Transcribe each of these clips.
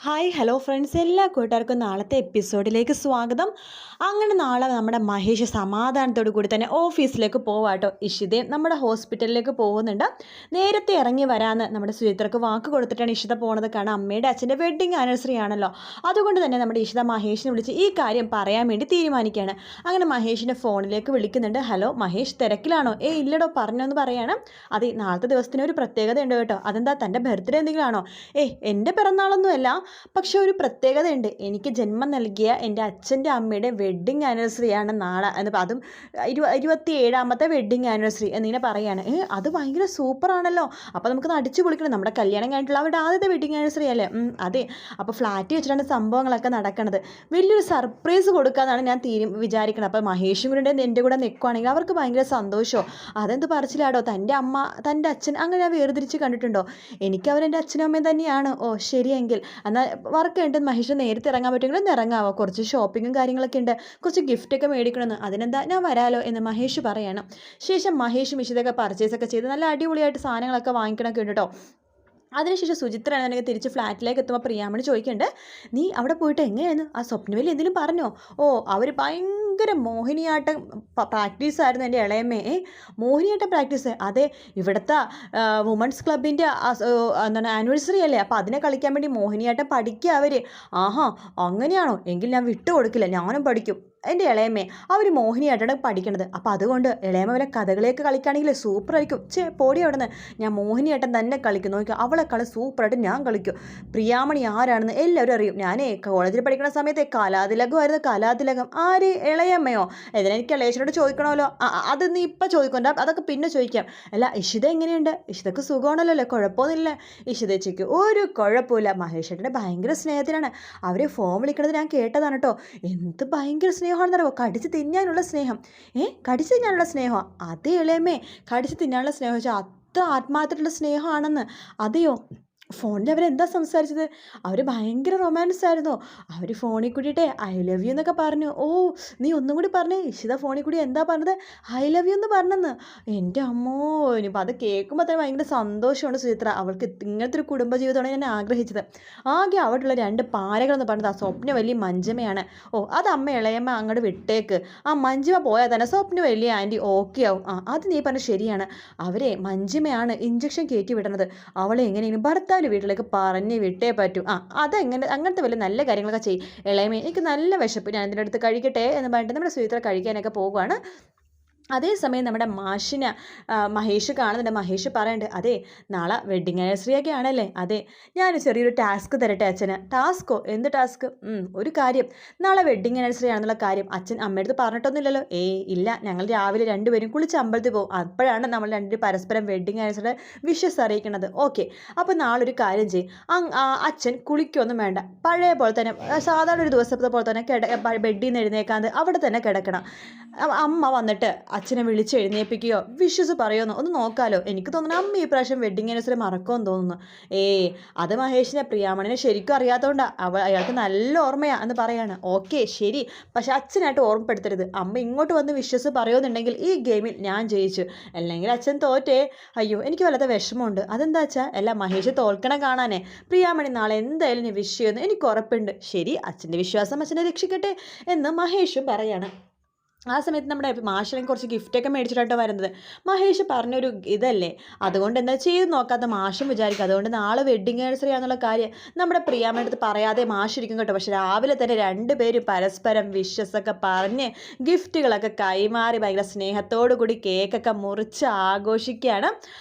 Hi hello friends, എല്ലാ കൂട്ടുകാർക്കും നാളത്തെ എപ്പിസോഡിലേക്ക് സ്വാഗതം. അങ്ങനെ നാളെ നമ്മുടെ മഹേഷ് സമാധാനത്തോടു കൂടി തന്നെ ഓഫീസിലേക്ക് പോവാട്ടോ. ഇഷിതയും നമ്മുടെ ഹോസ്പിറ്റലിലേക്ക് പോകുന്നുണ്ട്. നേരത്തെ ഇറങ്ങി വരാമെന്ന് നമ്മുടെ സുചിത്രക്ക് വാക്ക് കൊടുത്തിട്ടാണ് ഇഷിത പോകുന്നത്. കാരണം അമ്മയുടെ അച്ഛൻ്റെ വെഡ്ഡിങ് ആനിവേഴ്സറി ആണല്ലോ. അതുകൊണ്ട് തന്നെ നമ്മുടെ ഇഷിത മഹേഷിനെ വിളിച്ച് ഈ കാര്യം പറയാൻ വേണ്ടി തീരുമാനിക്കുകയാണ്. അങ്ങനെ മഹേഷിൻ്റെ ഫോണിലേക്ക് വിളിക്കുന്നുണ്ട്. ഹലോ മഹേഷ്, തിരക്കിലാണോ? ഇല്ലടോ, പറഞ്ഞോന്ന് പറയാണ്. അതെ, നാളത്തെ ദിവസത്തിന് ഒരു പ്രത്യേകത ഉണ്ട് കേട്ടോ. അതെന്താ, തൻ്റെ ബർത്ത്ഡേ എന്തെങ്കിലും ആണോ? എൻ്റെ പിറന്നാളൊന്നുമല്ല, പക്ഷെ ഒരു പ്രത്യേകതയുണ്ട്. എനിക്ക് ജന്മം നൽകിയ എൻ്റെ അച്ഛൻ്റെ അമ്മയുടെ വെഡ്ഡിങ് ആനിവേഴ്സറിയാണ് നാളെ. അതും 27ാമത്തെ വെഡ്ഡിങ് ആനിവേഴ്സറി എന്നിങ്ങനെ പറയുകയാണ്. അത് ഭയങ്കര സൂപ്പറാണല്ലോ. അപ്പോൾ നമുക്ക് അടിച്ചു പൊളിക്കണം. നമ്മുടെ കല്യാണം കഴിഞ്ഞിട്ടുള്ള അവരുടെ ആദ്യത്തെ വെഡ്ഡിങ് ആനിവേഴ്സറി അല്ലേ? അതെ. അപ്പോൾ ഫ്ലാറ്റ് വെച്ചിട്ടാണ് സംഭവങ്ങളൊക്കെ നടക്കുന്നത്. വലിയൊരു സർപ്രൈസ് കൊടുക്കാമെന്നാണ് ഞാൻ വിചാരിക്കുന്നത്. അപ്പോൾ മഹേഷും കൂടെ എൻ്റെ കൂടെ നിൽക്കുവാണെങ്കിൽ അവർക്ക് ഭയങ്കര സന്തോഷമോ. അതെന്ത് പറച്ചിലാടോ, തൻ്റെ അമ്മ തൻ്റെ അച്ഛൻ അങ്ങനെ വേർതിരിച്ച് കണ്ടിട്ടുണ്ടോ? എനിക്ക് അവരെൻ്റെ അച്ഛനും അമ്മയും തന്നെയാണ്. ഓ ശരിയെങ്കിൽ എന്നാൽ വർക്ക് ഉണ്ട്. മഹേഷ് നേരത്തെ ഇറങ്ങാൻ പറ്റുമെങ്കിലും ഇറങ്ങാവോ? കുറച്ച് ഷോപ്പിങ്ങും കാര്യങ്ങളൊക്കെ ഉണ്ട്, കുറച്ച് ഗിഫ്റ്റൊക്കെ മേടിക്കണമെന്ന്. അതിനെന്താ, ഞാൻ വരാലോ എന്ന് മഹേഷ് പറയണം. ശേഷം മഹേഷും ഇഷിതൊക്കെ പർച്ചേസൊക്കെ ചെയ്ത് നല്ല അടിപൊളിയായിട്ട് സാധനങ്ങളൊക്കെ വാങ്ങിക്കണമൊക്കെ ഉണ്ട് കേട്ടോ. അതിനുശേഷം സുചിത്ര ആണെന്നുണ്ടെങ്കിൽ തിരിച്ച് ഫ്ലാറ്റിലേക്ക് എത്തുമ്പോൾ പ്രിയാമണി ചോദിക്കുന്നുണ്ട്, നീ അവിടെ പോയിട്ട് എങ്ങനെയായിരുന്നു? ആ സ്വപ്നവലി എന്തെങ്കിലും പറഞ്ഞോ? അവർ ഭയങ്കര മോഹിനിയാട്ടം പ്രാക്ടീസായിരുന്നു എൻ്റെ ഇളയമ്മേ. മോഹിനിയാട്ടം പ്രാക്ടീസ്? അതെ, ഇവിടുത്തെ വുമൻസ് ക്ലബിൻ്റെ എന്താണ് ആനിവേഴ്സറി അല്ലേ, അപ്പോൾ അതിനെ കളിക്കാൻ വേണ്ടി മോഹിനിയാട്ടം പഠിക്കുക അവർ. ആഹാ, അങ്ങനെയാണോ? എങ്കിൽ ഞാൻ വിട്ടു കൊടുക്കില്ല, ഞാനും പഠിക്കും. എൻ്റെ ഇളയമ്മേ, അവർ മോഹിനിയായിട്ടാണ് പഠിക്കണത്. അപ്പോൾ അതുകൊണ്ട് ഇളയമ്മ വല്ല കഥകളിയൊക്കെ കളിക്കുകയാണെങ്കിൽ സൂപ്പറായിരിക്കും. പോടി അവിടെ നിന്ന്, ഞാൻ മോഹിനിയാട്ടം തന്നെ കളിക്കും. നോക്കുക, അവളെക്കാളും സൂപ്പറായിട്ട് ഞാൻ കളിക്കും. പ്രിയാമണി ആരാണെന്ന് എല്ലാവരും അറിയും. ഞാനേ കോളേജിൽ പഠിക്കുന്ന സമയത്ത് കലാതിലകമായിരുന്നു. കലാതിലകം ആര്? ഇളയമ്മയോ? ഇതിനെനിക്ക് ഇളയച്ചനോട് ചോദിക്കണമല്ലോ. അത് നീ ഇപ്പം ചോദിക്കണ്ട, അതൊക്കെ പിന്നെ ചോദിക്കാം. അല്ല, ഇഷിത എങ്ങനെയുണ്ട്? ഇഷിതക്ക് സുഖമാണല്ലോ അല്ലേ? കുഴപ്പമൊന്നുമില്ല. ഇഷിതച്ചയ്ക്ക് ഒരു കുഴപ്പമില്ല. മഹേഷേട്ടൻ്റെ ഭയങ്കര സ്നേഹത്തിലാണ്. അവരെ ഫോൺ വിളിക്കണത് ഞാൻ കേട്ടതാണ് കേട്ടോ. എന്ത് ഭയങ്കര സ്നേഹമാണെന്നറിയോ? കടിച്ച് തിന്നാനുള്ള സ്നേഹം. കടിച്ച് തിന്നാനുള്ള സ്നേഹമോ? അതേ ഇളയമ്മേ, കടിച്ച് തിന്നാനുള്ള സ്നേഹം വെച്ചാൽ അത്ര ആത്മാർത്ഥമായിട്ടുള്ള സ്നേഹമാണെന്ന്. അതെയോ? ഫോണിൽ അവരെന്താ സംസാരിച്ചത്? അവർ ഭയങ്കര റൊമാൻസ് ആയിരുന്നോ? അവർ ഫോണിൽ കൂടിയിട്ടേ ഐ ലവ് യു എന്നൊക്കെ പറഞ്ഞു. നീ ഒന്നും കൂടി പറഞ്ഞേ. ഇഷിത ഫോണിൽ കൂടി എന്താ പറഞ്ഞത്? ഐ ലവ് യു എന്ന് പറഞ്ഞെന്ന്. എൻ്റെ അമ്മോ, ഇനിയിപ്പോൾ അത് കേൾക്കുമ്പോൾ തന്നെ ഭയങ്കര സന്തോഷമുണ്ട് സുചിത്ര. അവൾക്ക് ഇങ്ങനത്തെ ഒരു കുടുംബജീവിതമാണ് ഞാൻ ആഗ്രഹിച്ചത്. ആകെ അവിടെയുള്ള 2 പാരകളെന്ന് പറഞ്ഞത് ആ സ്വപ്നവല്ലി മഞ്ജമയാണ്. അത് അമ്മ ഇളയമ്മ അങ്ങോട്ട് വിട്ടേക്ക്. ആ മഞ്ജമ പോയാൽ തന്നെ സ്വപ്നവല്ലി ആൻറ്റി ഓക്കെ ആവും. അത് നീ പറഞ്ഞത് ശരിയാണ്. അവരെ മഞ്ജമയാണ് ഇഞ്ചക്ഷൻ കയറ്റി വിടണത്. അവളെ എങ്ങനെയെങ്കിലും ഭർത്താവിൻ്റെ വീട്ടിലേക്ക് പറഞ്ഞ് വിട്ടേ പറ്റൂ. അങ്ങനത്തെ വലിയ നല്ല കാര്യങ്ങളൊക്കെ ചെയ്യും. ഇളയമേ, എനിക്ക് നല്ല വിശപ്പ്, ഞാൻ ഇതിൻ്റെ അടുത്ത് കഴിക്കട്ടെ എന്ന് പറഞ്ഞിട്ട് നമ്മുടെ സുചിത്ര കഴിക്കാനൊക്കെ പോകുവാണ്. അതേസമയം നമ്മുടെ മഹേഷ് കാണുന്നുണ്ട്. മഹേഷ് പറയുന്നുണ്ട്, അതെ നാളെ വെഡ്ഡിങ് ആനിവേഴ്സറി ഒക്കെ ആണല്ലേ? അതെ, ഞാൻ ചെറിയൊരു ടാസ്ക് തരട്ടെ അച്ഛന്. ടാസ്കോ? എന്ത് ടാസ്ക്? ഒരു കാര്യം, നാളെ വെഡ്ഡിങ് ആനിവേഴ്സറി ആണെന്നുള്ള കാര്യം അച്ഛൻ അമ്മയടുത്ത് പറഞ്ഞിട്ടൊന്നുമില്ലല്ലോ? ഇല്ല, ഞങ്ങൾ രാവിലെ 2 പേരും കുളിച്ച് അമ്പലത്തിൽ പോകും. അപ്പോഴാണ് നമ്മൾ 2 പരസ്പരം വെഡ്ഡിങ് ആനിവേഴ്സറി വിഷസ് അറിയിക്കുന്നത്. ഓക്കെ, അപ്പോൾ നാളെ ഒരു കാര്യം ചെയ്യും. അച്ഛൻ കുളിക്കൊന്നും വേണ്ട, പഴയ പോലെ തന്നെ സാധാരണ ഒരു ദിവസത്തെ പോലെ തന്നെ ബെഡിൽ നിന്ന് എഴുന്നേക്കാതെ അവിടെ തന്നെ കിടക്കണം. അമ്മ വന്നിട്ട് അച്ഛനെ വിളിച്ച് എഴുന്നേൽപ്പിക്കുകയോ വിഷസ് പറയുമെന്നോ ഒന്ന് നോക്കാമല്ലോ. എനിക്ക് തോന്നുന്നു അമ്മ ഈ പ്രാവശ്യം വെഡ്ഡിങ് ആനിവേഴ്സറി മറക്കുമെന്ന് തോന്നുന്നു. അത് മഹേഷിനെ പ്രിയാമണിനെ ശരിക്കും അറിയാത്തതുകൊണ്ടാണ്. അയാൾക്ക് നല്ല ഓർമ്മയാണ് എന്ന് പറയാണ്. ഓക്കെ ശരി, പക്ഷെ അച്ഛനായിട്ട് ഓർമ്മപ്പെടുത്തരുത്. അമ്മ ഇങ്ങോട്ട് വന്ന് വിഷസ് പറയുമെന്നുണ്ടെങ്കിൽ ഈ ഗെയിമിൽ ഞാൻ ജയിച്ചു, അല്ലെങ്കിൽ അച്ഛൻ തോറ്റേ. അയ്യോ, എനിക്ക് വല്ലാത്ത വിഷമമുണ്ട്. അതെന്താ വെച്ചാൽ എല്ലാം മഹേഷ് തോൽക്കണം കാണാനേ. പ്രിയാമണി നാളെ എന്തായാലും ഞാൻ വിഷ് ചെയ്യുമെന്ന് എനിക്ക് ഉറപ്പുണ്ട്. ശരി, അച്ഛൻ്റെ വിശ്വാസം അച്ഛനെ രക്ഷിക്കട്ടെ എന്ന് മഹേഷും പറയാണ്. ആ സമയത്ത് നമ്മുടെ മാഷിനെ കുറച്ച് ഗിഫ്റ്റൊക്കെ മേടിച്ചിട്ടാട്ടോ വരുന്നത്. മഹേഷ് പറഞ്ഞൊരു ഇതല്ലേ, അതുകൊണ്ട് എന്താ ചെയ്ത് നോക്കാത്ത മാഷും വിചാരിക്കും. അതുകൊണ്ട് നാളെ വെഡ്ഡിങ് ആനിവേഴ്സറി ആണെന്നുള്ള കാര്യം നമ്മുടെ പ്രിയാമ്മയുടെ അടുത്ത് പറയാതെ മാഷിരിക്കും കേട്ടോ. പക്ഷെ രാവിലെ തന്നെ 2 പേരും പരസ്പരം വിഷസൊക്കെ പറഞ്ഞ് ഗിഫ്റ്റുകളൊക്കെ കൈമാറി ഭയങ്കര സ്നേഹത്തോടു കൂടി കേക്കൊക്കെ മുറിച്ച് ആഘോഷിക്കുകയാണ്.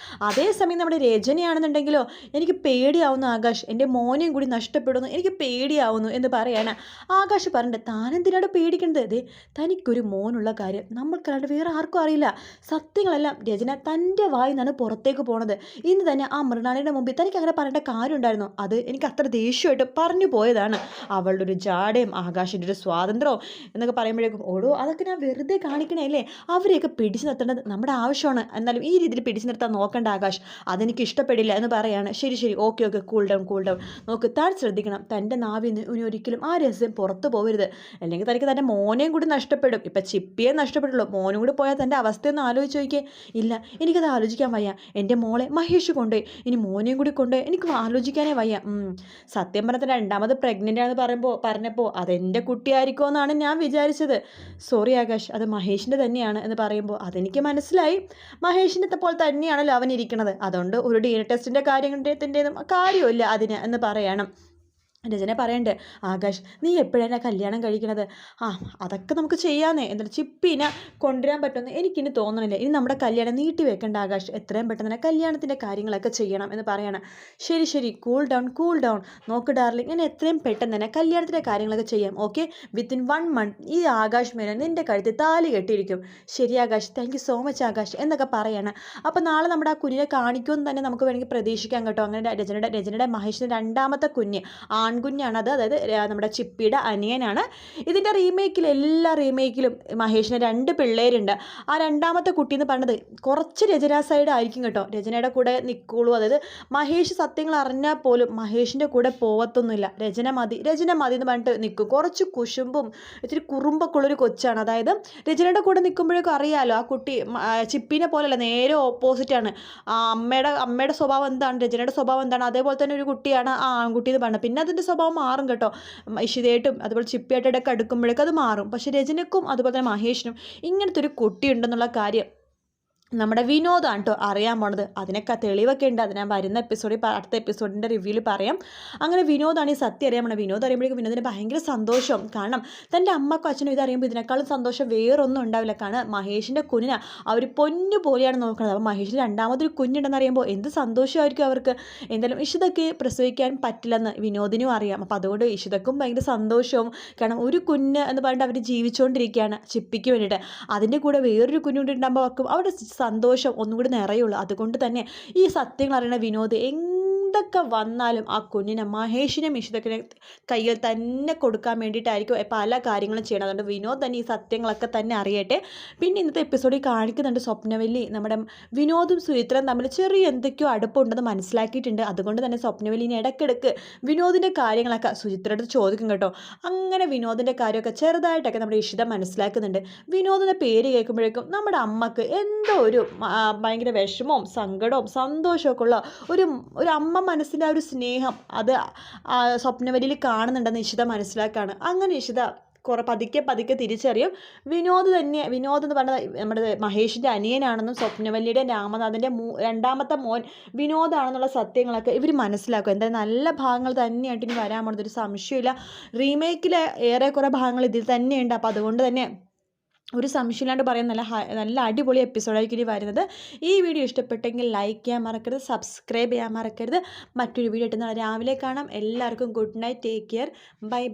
അതേസമയം നമ്മുടെ രജനിയാണെന്നുണ്ടെങ്കിലോ, എനിക്ക് പേടിയാവുന്നു ആകാശ്, എൻ്റെ മോനെയും കൂടി നഷ്ടപ്പെടുന്നു, എനിക്ക് പേടിയാവുന്നു എന്ന് പറയാണ്. ആകാശ് പറഞ്ഞിട്ട്, താനെന്തിനാണ് പേടിക്കുന്നത്? തനിക്കൊരു മോൻ ഉള്ള കാര്യം നമ്മൾക്കല്ലാണ്ട് വേറെ ആർക്കും അറിയില്ല. സത്യങ്ങളെല്ലാം രചന തൻ്റെ വായിൽ നിന്നാണ് പുറത്തേക്ക് പോണത്. ഇന്ന് തന്നെ ആ മൃണാളിയുടെ മുമ്പിൽ തനിക്ക് അങ്ങനെ പറയേണ്ട കാര്യം ഉണ്ടായിരുന്നു. അത് എനിക്ക് അത്ര ദേഷ്യമായിട്ട് പറഞ്ഞു പോയതാണ്. അവളുടെ ഒരു ജാടയും ആകാശിൻ്റെ ഒരു സ്വാതന്ത്ര്യവും എന്നൊക്കെ പറയുമ്പോഴേക്കും അതൊക്കെ ഞാൻ വെറുതെ കാണിക്കണേ. അവരെയൊക്കെ പിടിച്ചു നിർത്തേണ്ടത് നമ്മുടെ ആവശ്യമാണ്. എന്നാലും ഈ രീതിയിൽ പിടിച്ചു നിർത്താൻ നോക്കേണ്ട ആകാശ്, അതെനിക്ക് ഇഷ്ടപ്പെടില്ല എന്ന് പറയാണ്. ശരി ഓക്കെ കൂൾ ഡൗൺ. നോക്ക്, താൻ ശ്രദ്ധിക്കണം, തൻ്റെ നാവിൽ നിന്ന് ഇനി ഒരിക്കലും ആ രഹസ്യം പുറത്തു പോകരുത്, അല്ലെങ്കിൽ തനിക്ക് തൻ്റെ മോനെയും കൂടി നഷ്ടപ്പെടും. ഇപ്പം ചിപ്പിയെ നഷ്ടപ്പെട്ടുള്ളൂ. മോനും കൂടി പോയാൽ തൻ്റെ അവസ്ഥയൊന്ന് ആലോചിച്ച് നോക്കിയേ. ഇല്ല, എനിക്കത് ആലോചിക്കാൻ വയ്യ. എൻ്റെ മോളെ മഹേഷ് കൊണ്ടുപോയി, ഇനി മോനെയും കൂടി കൊണ്ടുപോയി എനിക്ക് ആലോചിക്കാനേ വയ്യ. സത്യം പറഞ്ഞാൽ രണ്ടാമത് പ്രഗ്നൻ്റ് ആണെന്ന് പറഞ്ഞപ്പോൾ അതെൻ്റെ കുട്ടിയായിരിക്കുമോ എന്നാണ് ഞാൻ വിചാരിച്ചത്. സോറി ആകാശ്, അത് മഹേഷിൻ്റെ തന്നെയാണ് എന്ന് പറയുമ്പോൾ അതെനിക്ക് മനസ്സിലായി. മഹേഷിൻ്റെ പോലെ തന്നെയാണല്ലോ അവൻ ഇരിക്കുന്നത്. അതുകൊണ്ട് ഒരു DNA ടെസ്റ്റിൻ്റെ കാര്യമില്ല അതിന് എന്ന് പറയണം. രചന പറയണ്ട്, ആകാശ് നീ എപ്പോഴാണ് കല്യാണം കഴിക്കണത്? അതൊക്കെ നമുക്ക് ചെയ്യാന്നേ. എന്നിട്ട് ചിപ്പിനെ കൊണ്ടുവരാൻ പറ്റുമെന്ന് എനിക്കിനി തോന്നണില്ല. ഇനി നമ്മുടെ കല്യാണം നീട്ടി വെക്കേണ്ട ആകാശ്, എത്രയും പെട്ടെന്ന് തന്നെ കല്യാണത്തിൻ്റെ കാര്യങ്ങളൊക്കെ ചെയ്യണം എന്ന് പറയണം. ശരി, കൂൾ ഡൗൺ. നോക്ക് ഡാർലിംഗ്, ഞാൻ എത്രയും പെട്ടെന്ന് തന്നെ കല്യാണത്തിൻ്റെ കാര്യങ്ങളൊക്കെ ചെയ്യാം. ഓക്കെ, വിത്തിൻ 1 month ഈ ആകാശ് മേനോൻ നിൻ്റെ കഴുത്തിൽ താലി കെട്ടിയിരിക്കും. ശരി Akash, thank you so much Akash എന്നൊക്കെ പറയണം. അപ്പോൾ നാളെ നമ്മുടെ ആ കുഞ്ഞിനെ കാണിക്കുമെന്ന് തന്നെ നമുക്ക് വേണമെങ്കിൽ പ്രതീക്ഷിക്കാം കേട്ടോ. അങ്ങനെ രചനയുടെ മഹേഷിൻ്റെ രണ്ടാമത്തെ കുഞ്ഞ് ആൺകുഞ്ഞാണ് അത്. അതായത് നമ്മുടെ ചിപ്പിയുടെ അനിയനാണ്. ഇതിൻ്റെ എല്ലാ റീമേക്കിലും മഹേഷിന് 2 പിള്ളേരുണ്ട്. ആ രണ്ടാമത്തെ കുട്ടി എന്ന് പറഞ്ഞത് കുറച്ച് രചന സൈഡ് ആയിരിക്കും കേട്ടോ. രചനയുടെ കൂടെ നിൽക്കുള്ളൂ. അതായത് മഹേഷ് സത്യങ്ങൾ അറിഞ്ഞാൽ പോലും മഹേഷിൻ്റെ കൂടെ പോവത്തൊന്നുമില്ല. രചന മതി എന്ന് പറഞ്ഞിട്ട് നിൽക്കും. കുറച്ച് കുശുമ്പും ഇത്തിരി കുറുമ്പൊക്കെ ഉള്ളൊരു കൊച്ചാണ്. അതായത് രചനയുടെ കൂടെ നിൽക്കുമ്പോഴേക്കും അറിയാമല്ലോ ആ കുട്ടി ചിപ്പിനെ പോലെയല്ല, നേരെ ഓപ്പോസിറ്റാണ്. അമ്മയുടെ സ്വഭാവം എന്താണ്, രചനയുടെ സ്വഭാവം എന്താണ്, അതേപോലെ തന്നെ ഒരു കുട്ടിയാണ് ആ ആൺകുട്ടി എന്ന് പറഞ്ഞത്. പിന്നെ അതിൻ്റെ സ്വഭാവം മാറും കേട്ടോ. ഇഷിതയായിട്ടും അതുപോലെ ചിപ്പിയായിട്ടൊക്കെ അടുക്കുമ്പോഴേക്കും അത് മാറും. പക്ഷേ രചനയ്ക്കും അതുപോലെ തന്നെ മഹേഷിനും ഇങ്ങനത്തെ ഒരു കുട്ടിയുണ്ടെന്നുള്ള കാര്യം നമ്മുടെ വിനോദാണ് കേട്ടോ അറിയാൻ പോണത്. അതിനൊക്കെ തെളിവൊക്കെ ഉണ്ട്. അത് ഞാൻ വരുന്ന അടുത്ത എപ്പിസോഡിൻ്റെ റിവ്യൂവിൽ പറയാം. അങ്ങനെ വിനോദാണ് ഈ സത്യം അറിയാൻ പോണത്. വിനോദം അറിയുമ്പോഴേക്കും വിനോദിന് ഭയങ്കര സന്തോഷം. കാരണം തൻ്റെ അമ്മക്കും അച്ഛനും ഇതറിയുമ്പോൾ ഇതിനേക്കാളും സന്തോഷം വേറൊന്നും ഉണ്ടാവില്ല. കാരണം മഹേഷിൻ്റെ കുഞ്ഞിനെ അവർ പൊന്നു പോലെയാണ് നോക്കുന്നത്. അപ്പോൾ മഹേഷിന് രണ്ടാമതൊരു കുഞ്ഞുണ്ടെന്ന് അറിയുമ്പോൾ എന്ത് സന്തോഷമായിരിക്കും അവർക്ക്. എന്തായാലും ഇഷിതയ്ക്ക് പ്രസവിക്കാൻ പറ്റില്ലെന്ന് വിനോദിനും അറിയാം. അപ്പോൾ അതുകൊണ്ട് ഇഷിതക്കും ഭയങ്കര സന്തോഷവും. കാരണം ഒരു കുഞ്ഞ് എന്ന് പറഞ്ഞിട്ട് അവർ ജീവിച്ചുകൊണ്ടിരിക്കുകയാണ് ചിപ്പിക്ക് വേണ്ടിയിട്ട്. അതിൻ്റെ കൂടെ വേറൊരു കുഞ്ഞുണ്ടാകുമ്പോൾ അവർക്കും അവരുടെ സന്തോഷം ഒന്നും കൂടി നിറയുള്ളൂ. അതുകൊണ്ട് തന്നെ ഈ സത്യങ്ങൾ അറിയണ വിനോദ് എന്തൊക്കെ വന്നാലും ആ കുഞ്ഞിനെ മഹേഷിനെ ഇഷിതക്കിനെ കയ്യിൽ തന്നെ കൊടുക്കാൻ വേണ്ടിയിട്ടായിരിക്കും പല കാര്യങ്ങളും ചെയ്യണം. അതുകൊണ്ട് വിനോദ് തന്നെ ഈ സത്യങ്ങളൊക്കെ തന്നെ അറിയട്ടെ. പിന്നെ ഇന്നത്തെ എപ്പിസോഡിൽ കാണിക്കുന്നുണ്ട് സ്വപ്നവല്ലി നമ്മുടെ വിനോദും സുചിത്രയും തമ്മിൽ ചെറിയ എന്തൊക്കെയോ അടുപ്പുണ്ടെന്ന് മനസ്സിലാക്കിയിട്ടുണ്ട്. അതുകൊണ്ട് തന്നെ സ്വപ്നവല്ലിനെ ഇടയ്ക്കിടയ്ക്ക് വിനോദിൻ്റെ കാര്യങ്ങളൊക്കെ സുചിത്രയുടെ ചോദിക്കും കേട്ടോ. അങ്ങനെ വിനോദിൻ്റെ കാര്യമൊക്കെ ചെറുതായിട്ടൊക്കെ നമ്മുടെ ഇഷിത മനസ്സിലാക്കുന്നുണ്ട്. വിനോദിൻ്റെ പേര് കേൾക്കുമ്പോഴേക്കും നമ്മുടെ അമ്മക്ക് എന്തോ ഒരു ഭയങ്കര വിഷമവും സങ്കടവും സന്തോഷമൊക്കെ ഉള്ള ഒരു അമ്മ മനസ്സിൻ്റെ ആ ഒരു സ്നേഹം അത് സ്വപ്നവലിയിൽ കാണുന്നുണ്ടെന്ന് ഇഷിത മനസ്സിലാക്കുകയാണ്. അങ്ങനെ ഇഷിത പതുക്കെ തിരിച്ചറിയും വിനോദ് എന്ന് പറഞ്ഞാൽ നമ്മുടെ മഹേഷിൻ്റെ അനിയനാണെന്നും സ്വപ്നവല്ലിയുടെ രാമനാഥൻ്റെ രണ്ടാമത്തെ മോൻ വിനോദാണെന്നുള്ള സത്യങ്ങളൊക്കെ ഇവർ മനസ്സിലാക്കും. എന്തായാലും നല്ല ഭാഗങ്ങൾ തന്നെയായിട്ട് ഇനി വരാൻ പോകുന്നത് ഒരു സംശയമില്ല. റീമേക്കിലെ ഏറെക്കുറെ ഭാഗങ്ങൾ ഇതിൽ തന്നെയുണ്ട്. അപ്പോൾ അതുകൊണ്ട് തന്നെ ഒരു സംശയമില്ലാണ്ട് പറയാൻ നല്ല അടിപൊളി എപ്പിസോഡായിരിക്കും ഇനി വരുന്നത്. ഈ വീഡിയോ ഇഷ്ടപ്പെട്ടെങ്കിൽ ലൈക്ക് ചെയ്യാൻ മറക്കരുത്, സബ്സ്ക്രൈബ് ചെയ്യാൻ മറക്കരുത്. മറ്റൊരു വീഡിയോ ആയിട്ട് നാളെ രാവിലെ കാണാം. എല്ലാവർക്കും good night, take care, by.